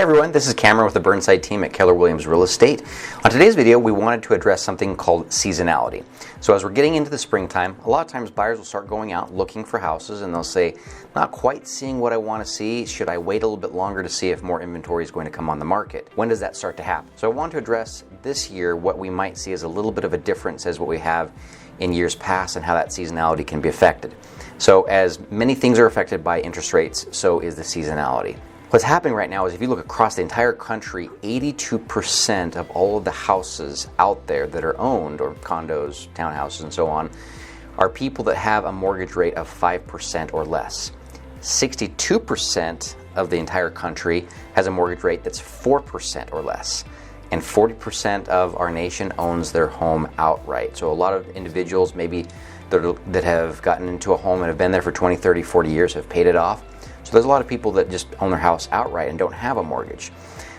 everyone, this is Cameron with the Burnside team at Keller Williams Real Estate. On today's video, we wanted to address something called seasonality. So as we're getting into the springtime, a lot of times buyers will start going out looking for houses and they'll say, not quite seeing what I want to see. Should I wait a little bit longer to see if more inventory is going to come on the market? When does that start to happen? So I want to address this year what we might see as a little bit of a difference as what we have in years past and how that seasonality can be affected. So as many things are affected by interest rates, so is the seasonality. What's happening right now is if you look across the entire country, 82% of all of the houses out there that are owned, or condos, townhouses, and so on, are people that have a mortgage rate of 5% or less. 62% of the entire country has a mortgage rate that's 4% or less. And 40% of our nation owns their home outright. So a lot of individuals maybe that have gotten into a home and have been there for 20, 30, 40 years have paid it off. So there's a lot of people that just own their house outright and don't have a mortgage.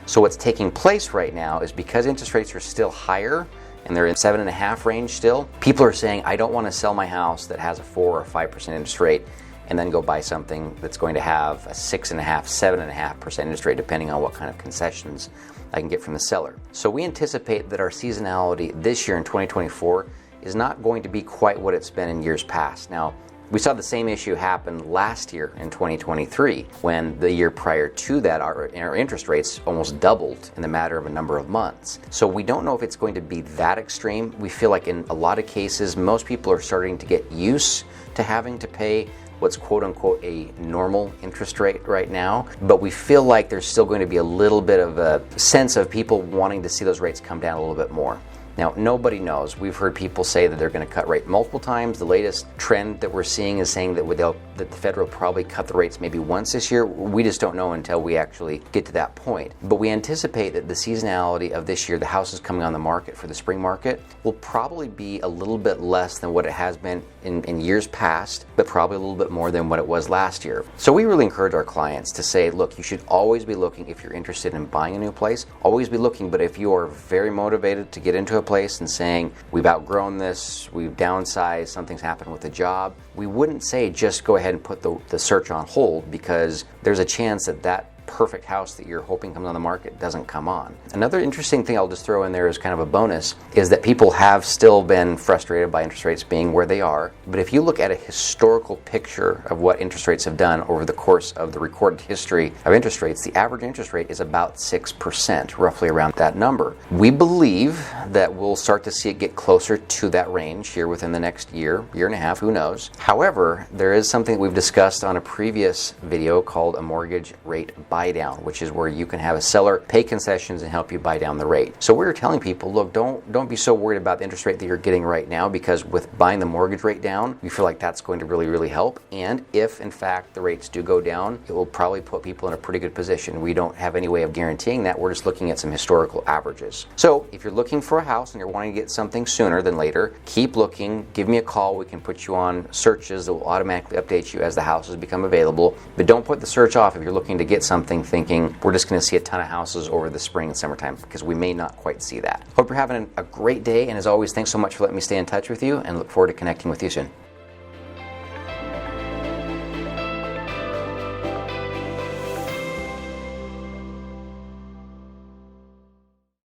So what's taking place right now is because interest rates are still higher and they're in 7.5 range still, people are saying, I don't want to sell my house that has a 4 or 5% interest rate and then go buy something that's going to have a 6.5, 7.5% interest rate, depending on what kind of concessions I can get from the seller. So we anticipate that our seasonality this year in 2024 is not going to be quite what it's been in years past. Now, we saw the same issue happen last year in 2023, when the year prior to that, our interest rates almost doubled in the matter of a number of months. So we don't know if it's going to be that extreme. We feel like in a lot of cases, most people are starting to get used to having to pay what's quote unquote a normal interest rate right now. But we feel like there's still going to be a little bit of a sense of people wanting to see those rates come down a little bit more. Now, nobody knows. We've heard people say that they're going to cut rate multiple times. The latest trend that we're seeing is saying that the Fed will probably cut the rates maybe once this year. We just don't know until we actually get to that point. But we anticipate that the seasonality of this year, the houses coming on the market for the spring market, will probably be a little bit less than what it has been in years past, but probably a little bit more than what it was last year. So we really encourage our clients to say, look, you should always be looking if you're interested in buying a new place. Always be looking, but if you are very motivated to get into a place and saying, we've outgrown this, we've downsized, something's happened with the job, we wouldn't say just go ahead and put the search on hold, because there's a chance that that perfect house that you're hoping comes on the market doesn't come on. Another interesting thing I'll just throw in there as kind of a bonus is that people have still been frustrated by interest rates being where they are. But if you look at a historical picture of what interest rates have done over the course of the recorded history of interest rates, the average interest rate is about 6%, roughly around that number. We believe that we'll start to see it get closer to that range here within the next year, year and a half, who knows. However, there is something we've discussed on a previous video called a mortgage rate buy down, which is where you can have a seller pay concessions and help you buy down the rate. So we're telling people, look, don't be so worried about the interest rate that you're getting right now, because with buying the mortgage rate down, we feel like that's going to really, really help. And if in fact the rates do go down, it will probably put people in a pretty good position. We don't have any way of guaranteeing that. We're just looking at some historical averages. So if you're looking for a house and you're wanting to get something sooner than later, keep looking. Give me a call. We can put you on searches that will automatically update you as the houses become available. But don't put the search off if you're looking to get something thinking we're just going to see a ton of houses over the spring and summertime, because we may not quite see that. Hope you're having a great day, and as always, thanks so much for letting me stay in touch with you, and look forward to connecting with you soon.